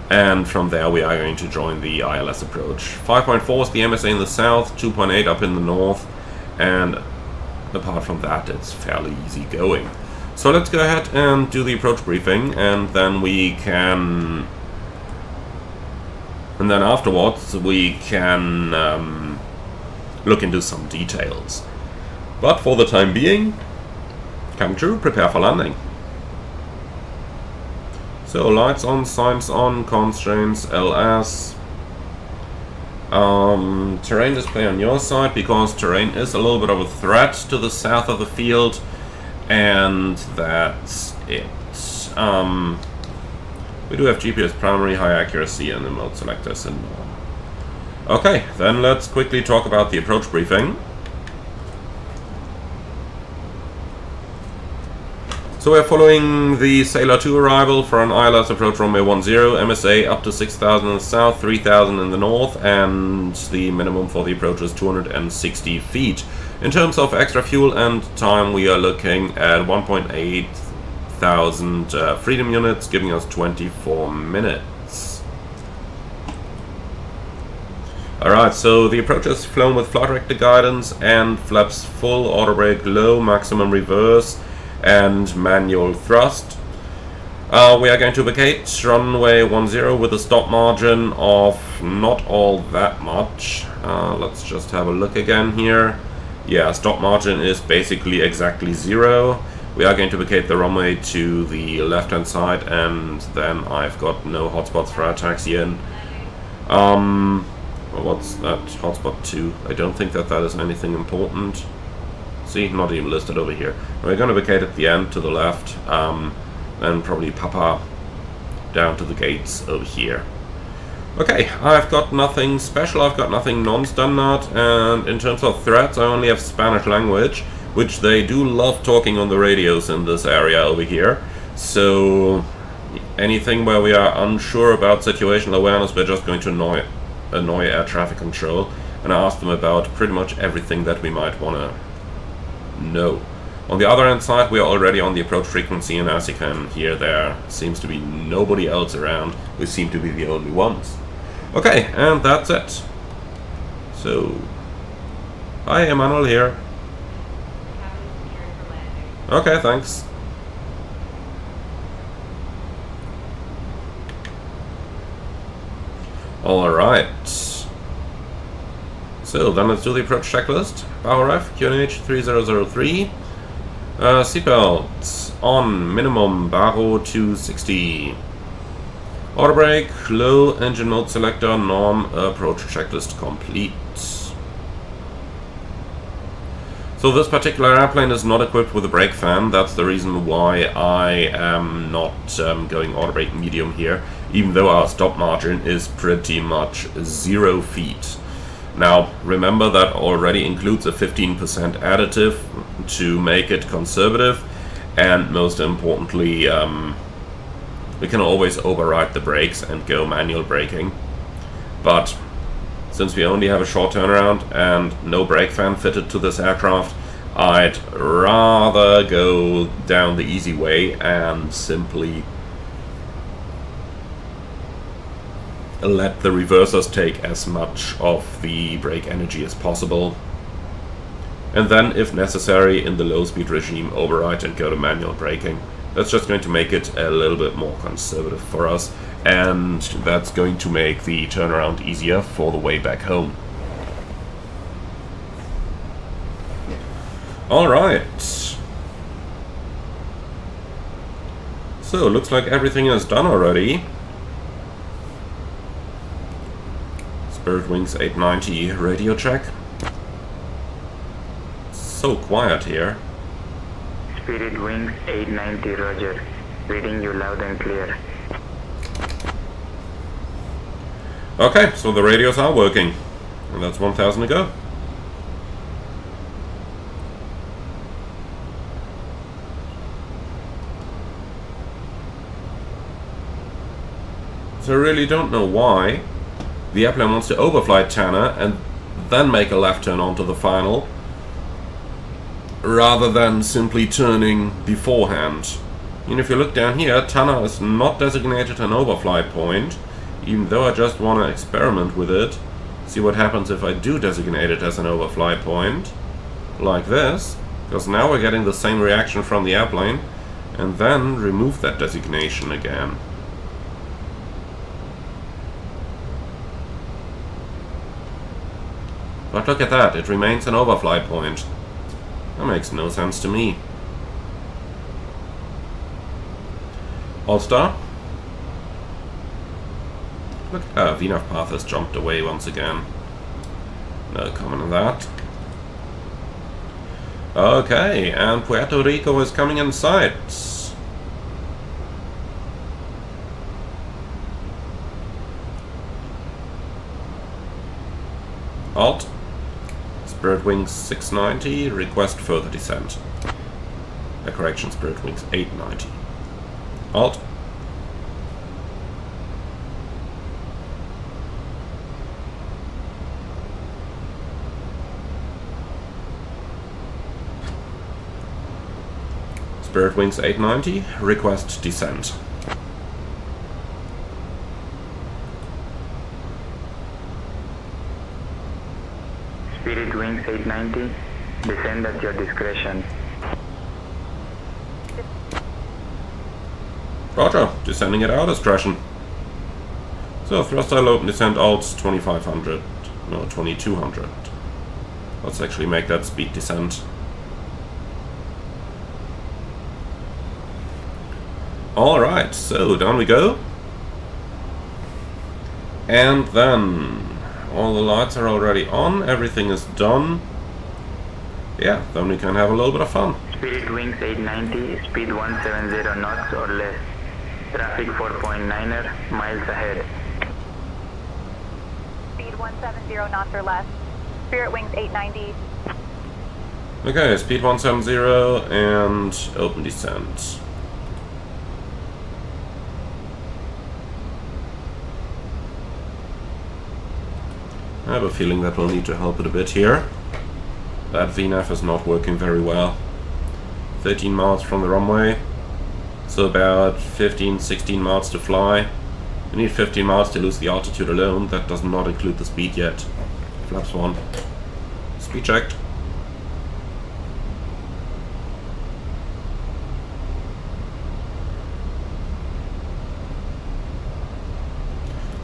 And from there we are going to join the ILS approach. 5.4 is the MSA in the south, 2.8 up in the north, and apart from that it's fairly easy going. So let's go ahead and do the approach briefing, and then we can... And then afterwards we can look into some details. But for the time being, come true, prepare for landing. So lights on, signs on, constraints, LS. Terrain display on your side, because terrain is a little bit of a threat to the south of the field. And that's it. We do have GPS primary, high accuracy, and the mode selectors and more. Okay, then let's quickly talk about the approach briefing. So we're following the Sailor 2 arrival for an ILS approach Romeo 10, MSA up to 6,000 in the south, 3,000 in the north, and the minimum for the approach is 260 feet. In terms of extra fuel and time, we are looking at 1.8 thousand freedom units, giving us 24 minutes. Alright, so the approach is flown with flight director guidance and flaps full, auto brake low, maximum reverse, and manual thrust. We are going to vacate runway 10 with a stop margin of not all that much. Let's just have a look again here. Yeah, stop margin is basically exactly 0. We are going to vacate the runway to the left hand side, and then I've got no hotspots for our taxi in. What's that? Hotspot 2. I don't think that is anything important. See, not even listed over here. We're going to vacate at the end to the left, then probably Papa down to the gates over here. Okay, I've got nothing special, I've got nothing non-standard, and in terms of threats I only have Spanish language, which they do love talking on the radios in this area over here. So anything where we are unsure about situational awareness, we're just going to annoy air traffic control and ask them about pretty much everything that we might want to know. On the other hand side, we are already on the approach frequency, and as you can hear, there seems to be nobody else around. We seem to be the only ones. Okay, and that's it. So, hi, Emmanuel here. Okay, thanks. Alright. So, then let's do the approach checklist. Power ref, QNH 3003. Seatbelts on, minimum, Baro 260. Auto brake, low, engine mode selector, norm, approach checklist complete. So this particular airplane is not equipped with a brake fan. That's the reason why I am not going auto brake medium here, even though our stop margin is pretty much 0 feet. Now, remember that already includes a 15% additive to make it conservative, and most importantly, we can always override the brakes and go manual braking. But since we only have a short turnaround and no brake fan fitted to this aircraft, I'd rather go down the easy way and simply let the reversers take as much of the brake energy as possible, and then, if necessary, in the low speed regime, override and go to manual braking. That's just going to make it a little bit more conservative for us, and that's going to make the turnaround easier for the way back home. Alright. So, looks like everything is done already. Spirit Wings 890 radio check. So quiet here. Spirit Wings 890, roger. Reading you loud and clear. Okay, so the radios are working. And that's 1,000 to go. So I really don't know why the airplane wants to overfly Tanner and then make a left turn onto the final, rather than simply turning beforehand. And if you look down here, Tanner is not designated an overfly point, even though I just want to experiment with it, see what happens if I do designate it as an overfly point, like this, because now we're getting the same reaction from the airplane, and then remove that designation again. But look at that, it remains an overfly point. That makes no sense to me. All-star. Look, VNAV path has jumped away once again. No comment on that. Okay, and Puerto Rico is coming in sight. Alt. Spirit Wings 690, request further descent. Correction, Spirit Wings 890. Alt. Spirit Wings 890, request descent. Spirit Wings 890, descend at your discretion. Roger, descending at our discretion. So, thrust open descent alts 2500, no, 2200. Let's actually make that speed descent. Alright, so down we go. And then all the lights are already on, everything is done. Yeah, then we can have a little bit of fun. Spirit Wings 890, speed 170 knots or less. Traffic 4.9er, miles ahead. Speed 170 knots or less. Spirit Wings 890. Okay, speed 170 and open descent. I have a feeling that we'll need to help it a bit here. That VNAV is not working very well. 13 miles from the runway, so about 15-16 miles to fly. We need 15 miles to lose the altitude alone. That does not include the speed yet. Flaps 1. Speed checked.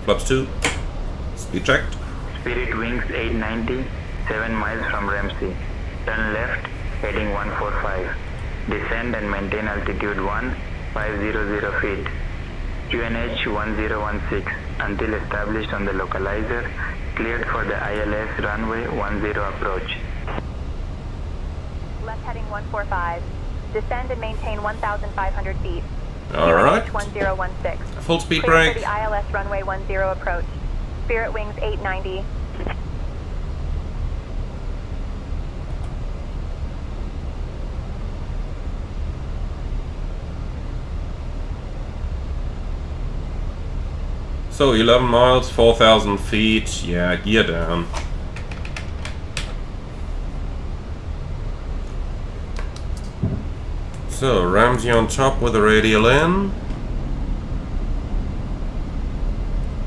Flaps 2. Speed checked. Spirit Wings 890, 7 miles from Ramsey. Turn left, heading 145. Descend and maintain altitude 1500 feet. QNH 1016 until established on the localizer. Cleared for the ILS runway 10 approach. Left heading 145. Descend and maintain 1,500 feet. Alright. QNH 1016. Full speed Clear brake. for the ILS runway 10 approach. Spirit Wings 890. So 11 miles, 4,000 feet. Yeah, gear down. So Ramsey on top with the radial in.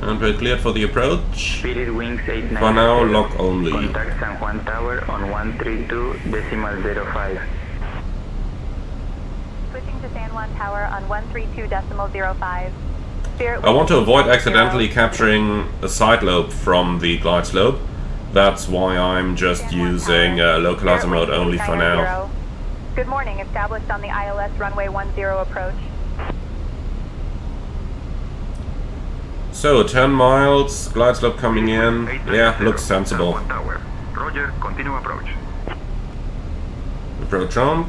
And we're cleared for the approach. Spirit Wings 890. For now, lock only. Contact San Juan Tower on 132.05. Switching to San Juan Tower on 132.05. Spirit I want to Wings avoid 890. accidentally capturing a side lobe from the glide slope. That's why I'm just San Juan using Tower. localizer Spirit mode Wings only for now. 890. Good morning, established on the ILS runway 10 approach. So 10 miles, glide slope coming in. Yeah, looks sensible. Roger, continue approach. Approach on.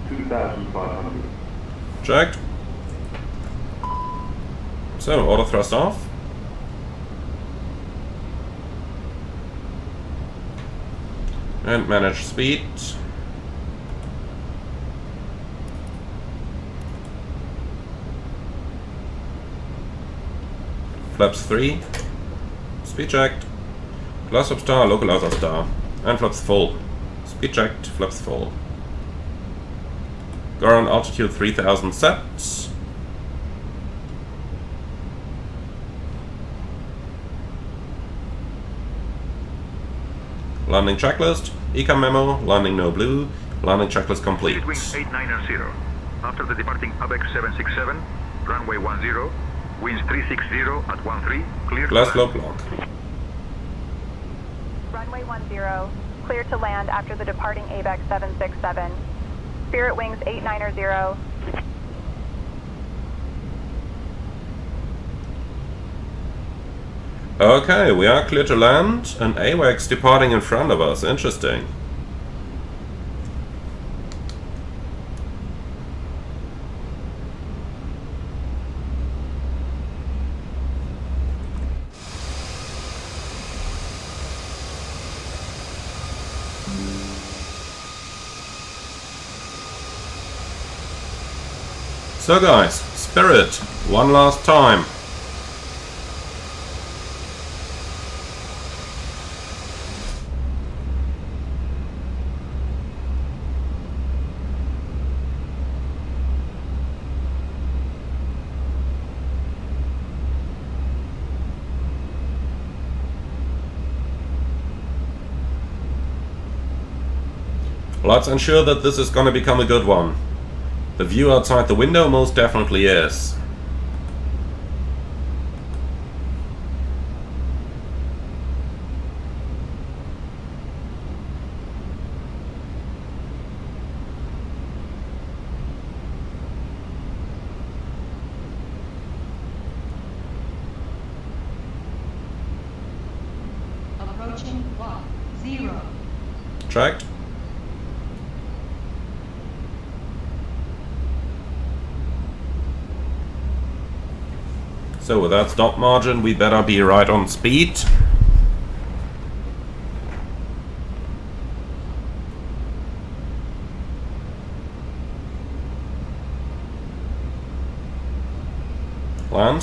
2,500. Checked. So, auto thrust off. And manage speed. Flaps 3. Speed checked. Glass up star, localizer star. And flaps full. Speed checked, flaps full. Ground altitude 3000 set. Landing checklist. Ecam memo. Landing no blue. Landing checklist complete. Spirit Wings 890. After the departing ABEX 767, runway 10, winds 360 at 13, clear to Glass land. slope lock. Runway 10, clear to land after the departing ABEX 767. Spirit Wings 890. Okay, we are clear to land. An AWACS departing in front of us. Interesting. So guys, Spirit, one last time. Let's ensure that this is gonna become a good one. The view outside the window most definitely is. Approaching block 0. Tracked. So with that stop margin, we better be right on speed. Land.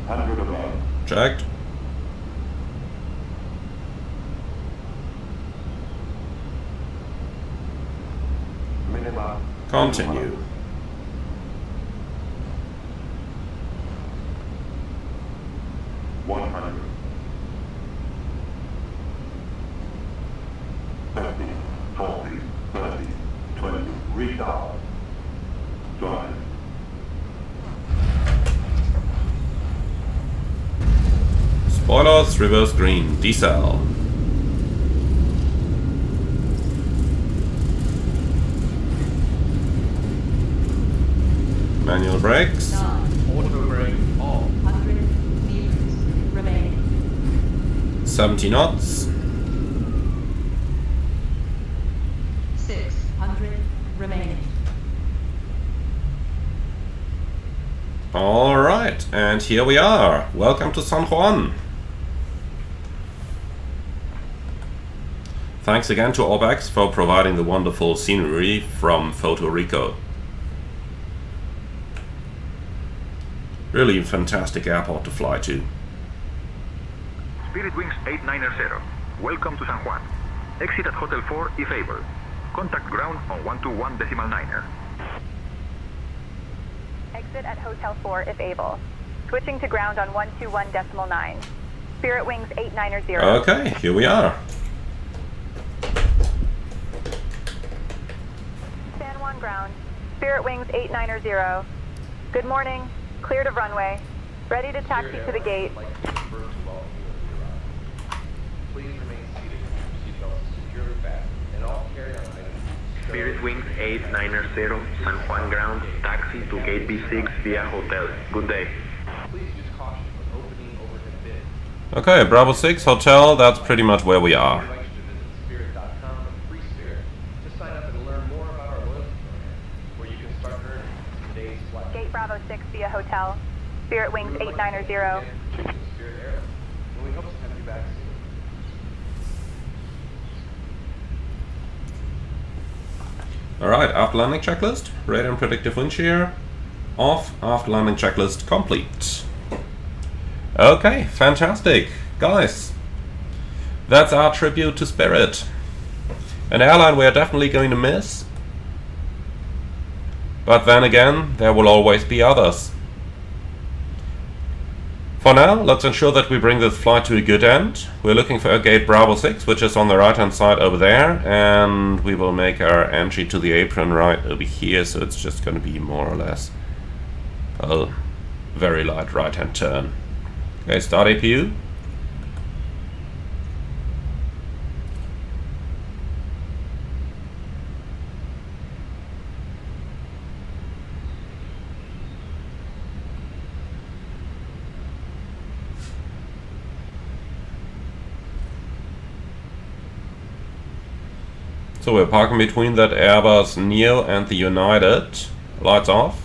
100 above. Checked. Minima. Continue. Spoilers, reverse green, decel. Manual brakes. Auto brake off. 100 meters remaining. 70 knots. 600 remaining. Alright, and here we are. Welcome to San Juan. Thanks again to Orbex for providing the wonderful scenery from Puerto Rico. Really fantastic airport to fly to. Spirit Wings 890. Welcome to San Juan. Exit at Hotel 4 if able. Contact ground on 121.9er. Exit at Hotel 4 if able. Switching to ground on 121.9. Spirit Wings 890. Okay, here we are. San Juan ground. Spirit Wings 890. Good morning. Cleared of runway. Ready to taxi to the gate. Please remain seated. Seatbelts securely fastened, and all carry-on items. Spirit Wings 890, San Juan ground, taxi to gate B6 via hotel. Good day. Please use caution when opening overhead bin. Okay, Bravo 6 Hotel, that's pretty much where we are. I invite you to visit spirit.com and free Spirit to sign up and learn more about our loyalty program, where you can start earning today's flight. Gate Bravo 6 via hotel. Spirit Wings 890. Spirit Airlines, and we hope to have you back soon. Alright, after landing checklist, radar and predictive wind shear. off, after landing checklist complete. Okay, fantastic. Guys, that's our tribute to Spirit. An airline we are definitely going to miss. But then again, there will always be others. For now, let's ensure that we bring this flight to a good end. We're looking for a gate Bravo 6, which is on the right hand side over there, and we will make our entry to the apron right over here, so it's just going to be more or less a very light right hand turn. Okay, start APU. So we're parking between that Airbus Neo and the United. Lights off.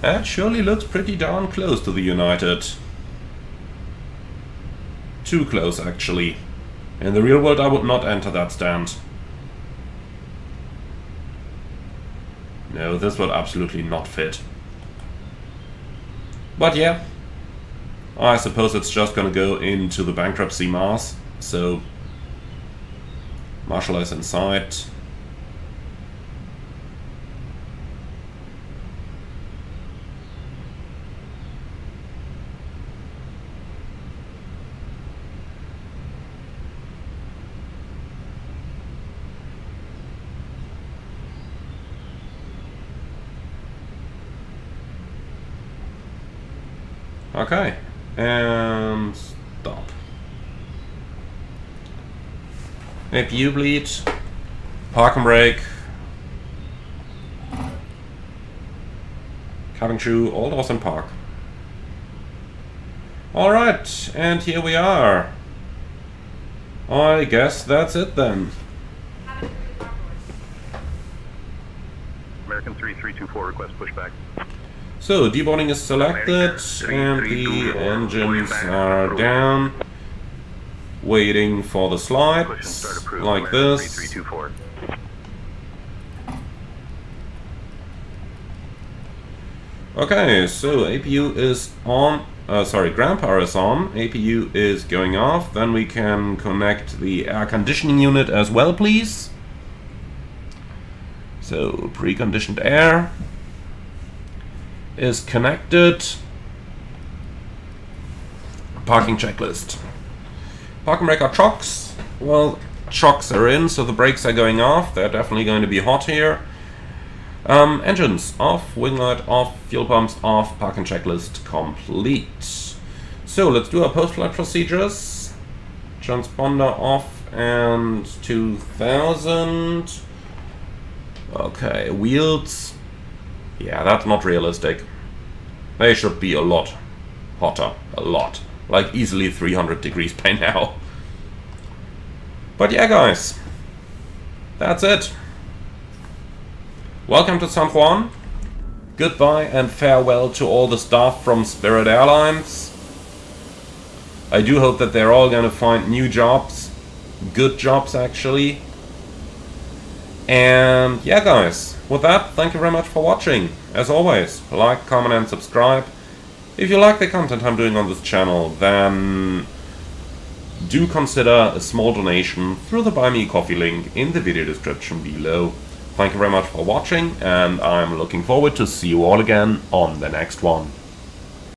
That surely looks pretty darn close to the United. Too close, actually. In the real world, I would not enter that stand. No, this will absolutely not fit. But yeah, I suppose it's just gonna go into the bankruptcy mass. So, Marshall is inside. Okay, and stop. APU bleed, park and brake, cabin crew, all doors in park. Alright, and here we are. I guess that's it then. American 3324, request pushback. So, deboarding is selected, and the engines are down, waiting for the slides, like this. Okay, so APU is on, ground power is on, APU is going off, then we can connect the air conditioning unit as well, please. So, pre-conditioned air is connected. Parking checklist. Parking brake are chocks. Well, chocks are in, so the brakes are going off. They're definitely going to be hot here. Engines off, wing light off, fuel pumps off, parking checklist complete. So let's do our post-flight procedures. Transponder off and 2000. Okay, wheels. Yeah, that's not realistic. They should be a lot hotter. A lot. Like easily 300 degrees by now. But yeah, guys. That's it. Welcome to San Juan. Goodbye and farewell to all the staff from Spirit Airlines. I do hope that they're all going to find new jobs. Good jobs, actually. And yeah, guys. With that, thank you very much for watching. As always, like, comment and subscribe. If you like the content I'm doing on this channel, then do consider a small donation through the Buy Me Coffee link in the video description below. Thank you very much for watching, and I'm looking forward to see you all again on the next one.